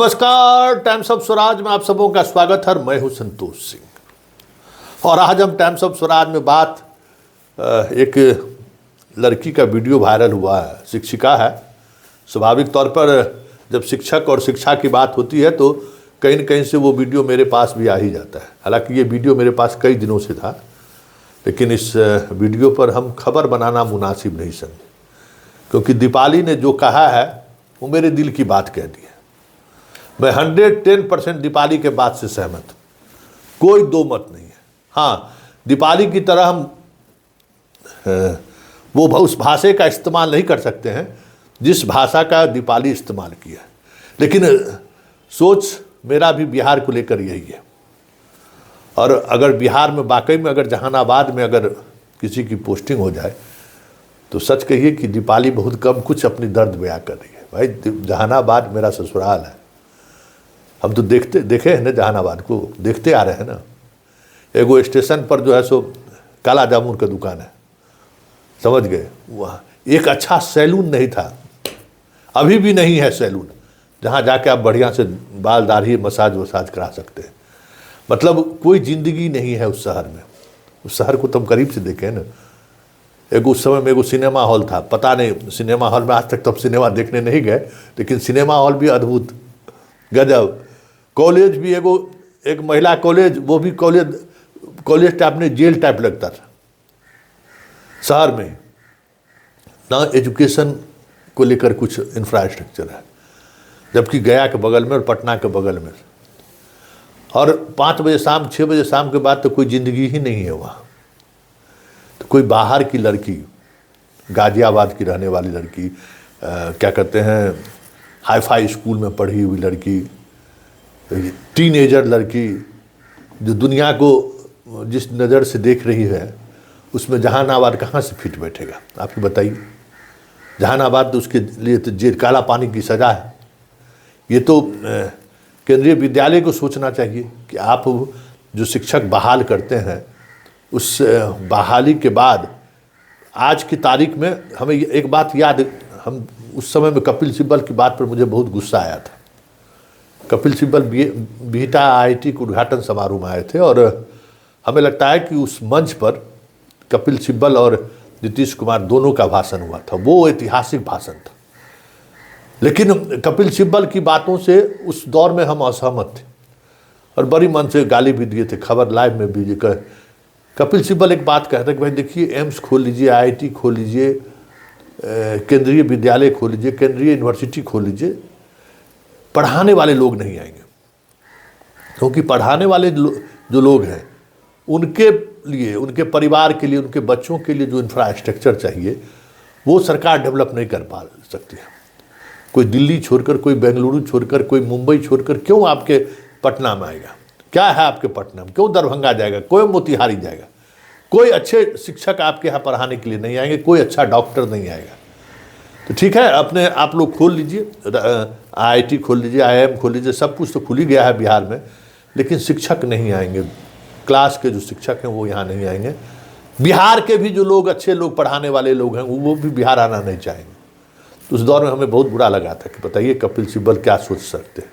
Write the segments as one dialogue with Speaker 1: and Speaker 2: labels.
Speaker 1: नमस्कार, times of Swaraj में आप सबों का स्वागत है। मैं हूं संतोष सिंह और आज हम टाइम्स ऑफ स्वराज में बात एक लड़की का वीडियो वायरल हुआ है। शिक्षिका है। स्वाभाविक तौर पर जब शिक्षक और शिक्षा की बात होती है तो कहीं न कहीं से वो वीडियो मेरे पास भी आ ही जाता है। हालांकि ये वीडियो मेरे पास कई दिनों से था, लेकिन इस वीडियो पर हम खबर बनाना मुनासिब नहीं समझे, क्योंकि दीपाली ने जो कहा है वो मेरे दिल की बात कह दी है। मैं 110% दीपाली के बात से सहमत हूँ, कोई दो मत नहीं है। हाँ, दीपाली की तरह हम वो उस भाषा का इस्तेमाल नहीं कर सकते हैं जिस भाषा का दीपाली इस्तेमाल किया है, लेकिन सोच मेरा भी बिहार को लेकर यही है। और अगर बिहार में वाकई में अगर जहानाबाद में अगर किसी की पोस्टिंग हो जाए तो सच कहिए कि दीपाली बहुत कम कुछ अपनी दर्द बयां कर रही है। भाई, जहानाबाद मेरा ससुराल है। हम तो देखे हैं ना, जहानाबाद को देखते आ रहे हैं ना। एगो स्टेशन पर जो है सो काला जामुन का दुकान है, समझ गए। वहाँ एक अच्छा सैलून नहीं था, अभी भी नहीं है सैलून, जहाँ जाके आप बढ़िया से बाल दाढ़ी मसाज वसाज करा सकते हैं। मतलब कोई ज़िंदगी नहीं है उस शहर में। उस शहर को तुम करीब से देखें ना। एगो उस समय में एगो सिनेमा हॉल था, पता नहीं सिनेमा हॉल में आज तक तो सिनेमा देखने नहीं गए, लेकिन सिनेमा हॉल भी अद्भुत गजब। कॉलेज भी एक महिला कॉलेज, वो भी कॉलेज टाइप नहीं, जेल टाइप लगता था शहर में ना। एजुकेशन को लेकर कुछ इंफ्रास्ट्रक्चर है, जबकि गया के बगल में और पटना के बगल में। और 5 बजे शाम 6 बजे शाम के बाद तो कोई ज़िंदगी ही नहीं है वहाँ। तो कोई बाहर की लड़की, गाजियाबाद की रहने वाली लड़की, क्या कहते हैं, हाई फाई स्कूल में पढ़ी हुई लड़की, टीनेजर लड़की, जो दुनिया को जिस नज़र से देख रही है उसमें जहानाबाद कहाँ से फिट बैठेगा, आप ही बताइए। जहानाबाद तो उसके लिए तो जेल, काला पानी की सज़ा है। ये तो केंद्रीय विद्यालय को सोचना चाहिए कि आप जो शिक्षक बहाल करते हैं, उस बहाली के बाद आज की तारीख में हमें एक बात याद, हम उस समय में कपिल सिब्बल की बात पर मुझे बहुत गुस्सा आया था। कपिल सिब्बल बिहटा IIT के उद्घाटन समारोह में आए थे और हमें लगता है कि उस मंच पर कपिल सिब्बल और नीतीश कुमार दोनों का भाषण हुआ था। वो ऐतिहासिक भाषण था, लेकिन कपिल सिब्बल की बातों से उस दौर में हम असहमत थे और बड़ी मन से गाली भी दिए थे। खबर लाइव में भी कपिल सिब्बल एक बात कहते हैं कि भाई देखिए, एम्स खोल लीजिए, IIT खोल लीजिए, केंद्रीय विद्यालय खोल लीजिए, केंद्रीय यूनिवर्सिटी खोल लीजिए, पढ़ाने वाले लोग नहीं आएंगे। क्योंकि पढ़ाने वाले जो लोग हैं उनके लिए, उनके परिवार के लिए, उनके बच्चों के लिए जो इंफ्रास्ट्रक्चर चाहिए वो सरकार डेवलप नहीं कर पा सकती है। कोई दिल्ली छोड़कर, कोई बेंगलुरु छोड़कर, कोई मुंबई छोड़कर क्यों आपके पटना में आएगा? क्या है आपके पटना में? क्यों दरभंगा जाएगा? कोई मोतिहारी जाएगा? कोई अच्छे शिक्षक आपके यहाँ पढ़ाने के लिए नहीं आएंगे, कोई अच्छा डॉक्टर नहीं आएगा। तो ठीक है, अपने आप लोग खोल लीजिए, IIT खोल लीजिए, IIM खोल लीजिए, सब कुछ तो खुल ही गया है बिहार में, लेकिन शिक्षक नहीं आएंगे। क्लास के जो शिक्षक हैं वो यहाँ नहीं आएंगे। बिहार के भी जो लोग, अच्छे लोग, पढ़ाने वाले लोग हैं, वो भी बिहार आना नहीं चाहेंगे। तो उस दौर में हमें बहुत बुरा लगा था कि बताइए कपिल सिब्बल क्या सोच सकते हैं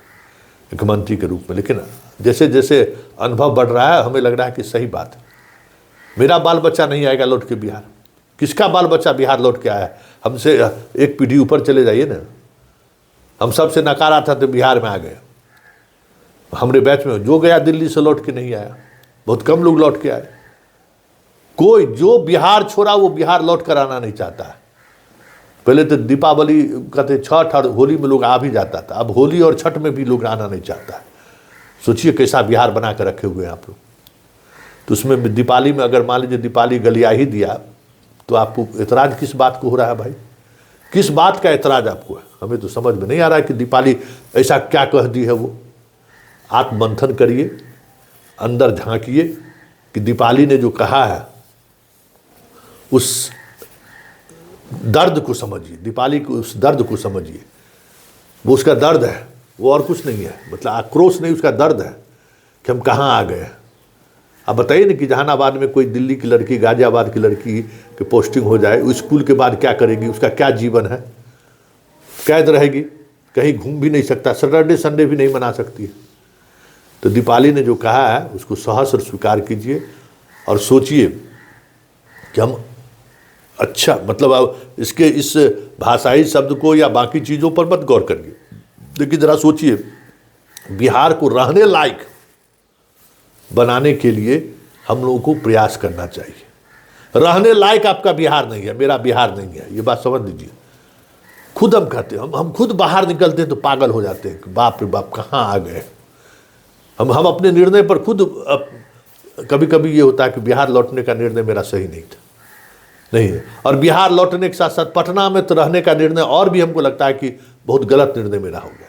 Speaker 1: एक मंत्री के रूप में। लेकिन जैसे जैसे अनुभव बढ़ रहा है हमें लग रहा है कि सही बात है। मेरा बाल बच्चा नहीं आएगा लौट के बिहार। किसका बाल बच्चा बिहार लौट के आया है? हमसे एक पीढ़ी ऊपर चले जाइए ना। हम सबसे नकारा था तो बिहार में आ गए। हमारे बैच में जो गया दिल्ली से लौट के नहीं आया, बहुत कम लोग लौट के आए। कोई जो बिहार छोड़ा वो बिहार लौट कर आना नहीं चाहता है। पहले तो दीपावली कहते, छठ और होली में लोग आ भी जाता था, अब होली और छठ में भी लोग आना नहीं चाहता है। सोचिए कैसा बिहार बना कर रखे हुए हैं आप लोग। तो उसमें दीपाली में अगर मान लीजिए दीपाली गलिया ही दिया तो आपको एतराज़ किस बात को हो रहा है भाई? किस बात का एतराज़ आपको है? हमें तो समझ में नहीं आ रहा है कि दीपाली ऐसा क्या कह दी है। वो आप मंथन करिए, अंदर झांकिए कि दीपाली ने जो कहा है उस दर्द को समझिए। दीपाली को उस दर्द को समझिए। वो उसका दर्द है, वो और कुछ नहीं है। मतलब आक्रोश नहीं, उसका दर्द है कि हम कहाँ आ गए। अब बताइए ना कि जहानाबाद में कोई दिल्ली की लड़की, गाजियाबाद की लड़की की पोस्टिंग हो जाए, स्कूल के बाद क्या करेगी? उसका क्या जीवन है? कैद रहेगी, कहीं घूम भी नहीं सकता, सैटरडे संडे भी नहीं मना सकती है। तो दीपाली ने जो कहा है उसको सहर्ष स्वीकार कीजिए और सोचिए कि हम अच्छा, मतलब अब इसके इस भाषाई शब्द को या बाकी चीज़ों पर मत गौर करिए, लेकिन ज़रा सोचिए बिहार को रहने लायक बनाने के लिए हम लोगों को प्रयास करना चाहिए। रहने लायक आपका बिहार नहीं है, मेरा बिहार नहीं है, ये बात समझ लीजिए। खुद हम कहते हैं, हम खुद बाहर निकलते हैं तो पागल हो जाते हैं कि बाप रे बाप कहाँ आ गए। हम अपने निर्णय पर खुद कभी कभी ये होता है कि बिहार लौटने का निर्णय मेरा सही नहीं था, नहीं है। और बिहार लौटने के साथ साथ पटना में तो रहने का निर्णय और भी हमको लगता है कि बहुत गलत निर्णय मेरा हो गया।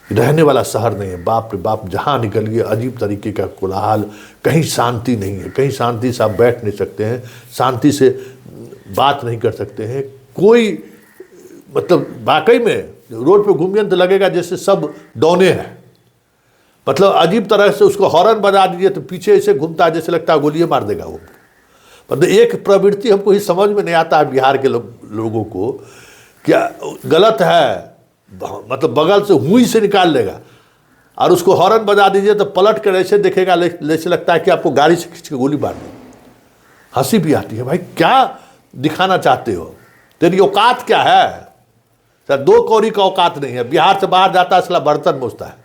Speaker 1: रहने वाला शहर नहीं है, बाप रे बाप, जहाँ निकलिए अजीब तरीके का कोलाहल, कहीं शांति नहीं है, कहीं शांति से आप बैठ नहीं सकते हैं, शांति से बात नहीं कर सकते हैं। कोई मतलब वाकई में रोड पे घूमिए तो लगेगा जैसे सब डौने हैं, मतलब अजीब तरह से उसको हॉर्न बजा दीजिए तो पीछे ऐसे घूमता है जैसे लगता है गोलियां मार देगा वो। मतलब एक प्रवृत्ति हमको ही समझ में नहीं आता है बिहार के लोगों को, क्या गलत है, मतलब बगल से हुई से निकाल लेगा और उसको हॉर्न बजा दीजिए तो पलट कर ऐसे देखेगा जैसे लगता है कि आपको गाड़ी से खींच के गोली मार दी। हंसी भी आती है, भाई क्या दिखाना चाहते हो, तेरी औकात क्या है? सर 2 कौड़ी का औकात नहीं है। बिहार से बाहर जाता है इसलिए बर्तन बेचता है,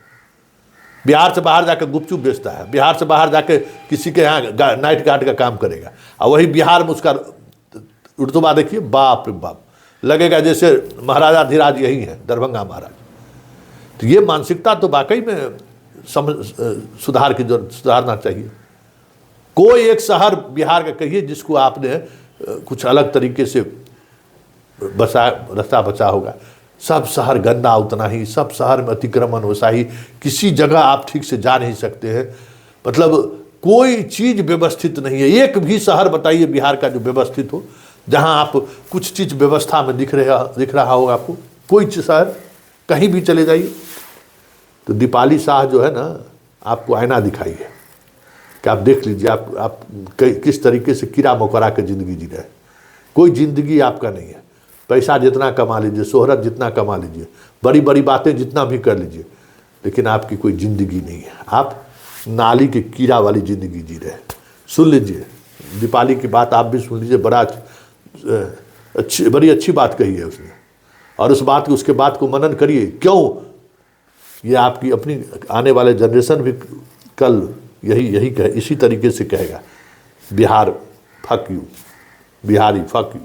Speaker 1: बिहार से बाहर जाकर गुपचुप बेचता है, बिहार से बाहर जाकर किसी के यहाँ नाइट गार्ड का काम करेगा, और वही बिहार में उसका रुतबा देखिए, बाप रे बाप, लगेगा जैसे महाराजा धीराज यही है, दरभंगा महाराज। तो ये मानसिकता तो वाकई में सुधारना चाहिए। कोई एक शहर बिहार का कहिए जिसको आपने कुछ अलग तरीके से रास्ता बचा होगा। सब शहर गंदा उतना ही, सब शहर में अतिक्रमण वैसा ही, किसी जगह आप ठीक से जा नहीं सकते हैं, मतलब कोई चीज़ व्यवस्थित नहीं है। एक भी शहर बताइए बिहार का जो व्यवस्थित हो, जहां आप कुछ चीज़ व्यवस्था में दिख रहा होगा आपको, कोई शहर कहीं भी चले जाइए। तो दीपाली शाह जो है ना, आपको आईना दिखाई है कि आप देख लीजिए आप किस तरीके से कीड़ा मकोड़ा के ज़िंदगी जी रहे हैं। कोई ज़िंदगी आपका नहीं है। पैसा जितना कमा लीजिए, शोहरत जितना कमा लीजिए, बड़ी बड़ी बातें जितना भी कर लीजिए, लेकिन आपकी कोई ज़िंदगी नहीं है। आप नाली के कीड़ा वाली ज़िंदगी जी रहे हैं। सुन लीजिए दीपाली की बात, आप भी सुन लीजिए, बड़ी अच्छी बात कही है उसने, और उस बात उसके बात को मनन करिए। क्यों? ये आपकी अपनी आने वाले जनरेशन भी कल यही कहे, इसी तरीके से कहेगा, Bihar fuck you, Bihari fuck you.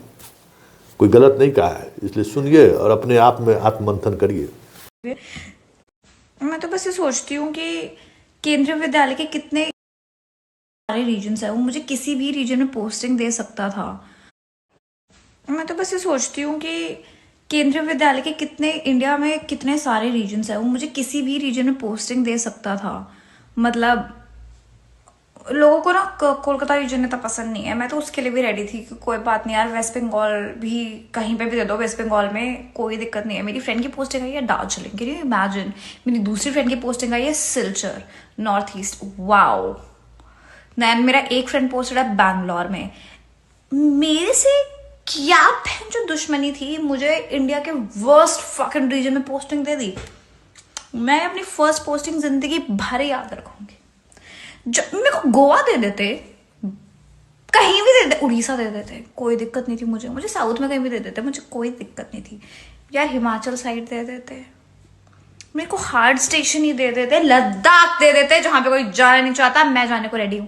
Speaker 1: कोई गलत नहीं कहा है, इसलिए सुनिए और अपने आप में आत्ममंथन करिए।
Speaker 2: मैं तो बस ये सोचती हूँ कि केंद्रीय विद्यालय के कितने सारे रीजन्स है, वो मुझे किसी भी रीजन में पोस्टिंग दे सकता था। मैं तो बस ये सोचती हूँ कि केंद्रीय विद्यालय के इंडिया में कितने सारे रीजन्स है, वो मुझे किसी भी रीजन में पोस्टिंग दे सकता था। मतलब लोगों को ना कोलकाता रीजन इतना पसंद नहीं है, मैं तो उसके लिए भी रेडी थी कि कोई बात नहीं यार, वेस्ट बंगाल भी कहीं पे भी दे दो, वेस्ट बंगाल में कोई दिक्कत नहीं है। मेरी फ्रेंड की पोस्टिंग आई है दार्जिलिंग, कैन यू इमेजिन। मेरी दूसरी फ्रेंड की पोस्टिंग आई है Silchar, north east, wow. Then मेरा एक फ्रेंड पोस्टेड है बैंगलोर में। मेरे से क्या जो दुश्मनी थी, मुझे इंडिया के वर्स्ट फकिंग रीजन में पोस्टिंग दे दी। मैं अपनी फर्स्ट पोस्टिंग जिंदगी भर याद रखूंगी। मेरे को गोवा दे देते, कहीं भी दे देते, उड़ीसा दे देते, कोई दिक्कत नहीं थी मुझे साउथ में कहीं भी दे देते, मुझे कोई दिक्कत नहीं थी यार। हिमाचल साइड दे देते, मेरे को हार्ड स्टेशन ही दे देते, लद्दाख दे देते, जहां पे कोई जाना नहीं चाहता, मैं जाने को रेडी हूं।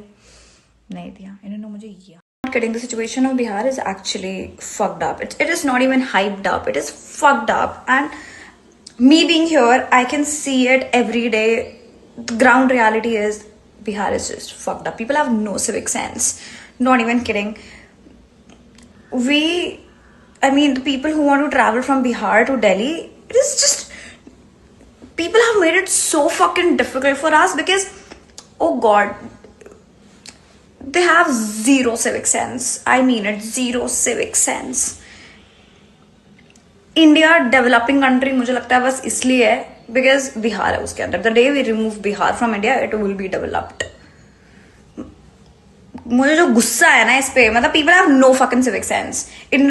Speaker 2: नहीं दिया इन्होंने मुझे। ये Getting the situation of Bihar is actually fucked up. It is not even hyped up. It is fucked up. And me being here, I can see it every day. The ground reality is Bihar is just fucked up. People have no civic sense. Not even kidding. The people who want to travel from Bihar to Delhi, it is just, people have made it so fucking difficult for us because, oh God, they have zero civic sense. I mean it, zero civic sense. India developing country मुझे लगता है बस इसलिए है because Bihar है उसके अंदर. The day we remove Bihar from India, it will be developed. मुझे जो गुस्सा है ना इस पे, मतलब people have no fucking civic sense.